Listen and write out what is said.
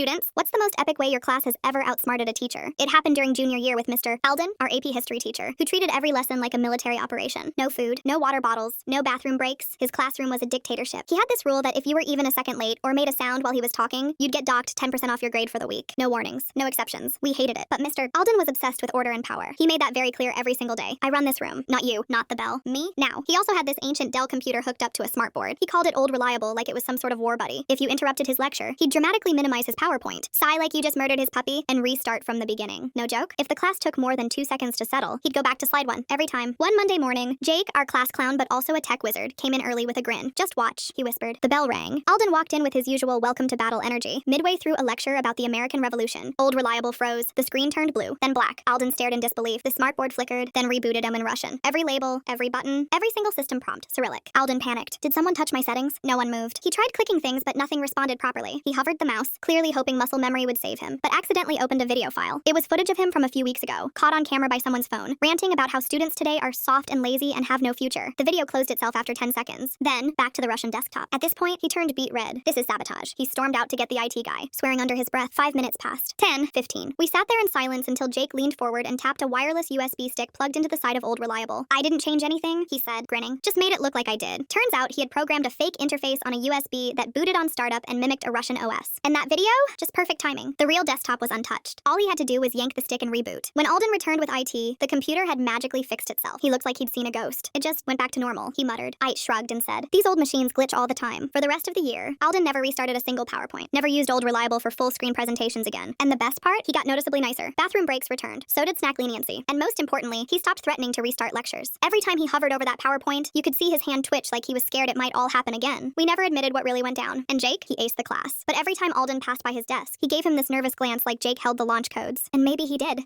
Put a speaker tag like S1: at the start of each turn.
S1: Students, what's the most epic way your class has ever outsmarted a teacher? It happened during junior year with Mr. Alden, our AP history teacher, who treated every lesson like a military operation. No food, no water bottles, no bathroom breaks. His classroom was a dictatorship. He had this rule that if you were even a second late or made a sound while he was talking, you'd get docked 10% off your grade for the week. No warnings, no exceptions. We hated it. But Mr. Alden was obsessed with order and power. He made that very clear every single day. I run this room, not you, not the bell. Me? Now. He also had this ancient Dell computer hooked up to a smartboard. He called it Old Reliable like it was some sort of war buddy. If you interrupted his lecture, he'd dramatically minimize his PowerPoint, sigh like you just murdered his puppy, and restart from the beginning. No joke? If the class took more than 2 seconds to settle, he'd go back to slide 1 every time. One Monday morning, Jake, our class clown but also a tech wizard, came in early with a grin. Just watch, he whispered. The bell rang. Alden walked in with his usual welcome to battle energy. Midway through a lecture about the American Revolution, Old Reliable froze. The screen turned blue, then black. Alden stared in disbelief. The smartboard flickered, then rebooted him in Russian. Every label, every button, every single system prompt, Cyrillic. Alden panicked. Did someone touch my settings? No one moved. He tried clicking things, but nothing responded properly. He hovered the mouse, clearly hoping muscle memory would save him, but accidentally opened a video file. It was footage of him from a few weeks ago, caught on camera by someone's phone, ranting about how students today are soft and lazy and have no future. The video closed itself after 10 seconds. Then, back to the Russian desktop. At this point, he turned beet red. This is sabotage. He stormed out to get the IT guy, swearing under his breath. 5 minutes passed. 10, 15. We sat there in silence until Jake leaned forward and tapped a wireless USB stick plugged into the side of Old Reliable. I didn't change anything, he said, grinning. Just made it look like I did. Turns out he had programmed a fake interface on a USB that booted on startup and mimicked a Russian OS. And that video? Just perfect timing. The real desktop was untouched. All he had to do was yank the stick and reboot. When Alden returned with IT, the computer had magically fixed itself. He looked like he'd seen a ghost. It just went back to normal, he muttered. I shrugged and said, these old machines glitch all the time. For the rest of the year, Alden never restarted a single PowerPoint, never used Old Reliable for full screen presentations again. And the best part? He got noticeably nicer. Bathroom breaks returned. So did snack leniency. And most importantly, he stopped threatening to restart lectures. Every time he hovered over that PowerPoint, you could see his hand twitch like he was scared it might all happen again. We never admitted what really went down. And Jake, he aced the class. But every time Alden passed by his desk, he gave him this nervous glance like Jake held the launch codes. And maybe he did.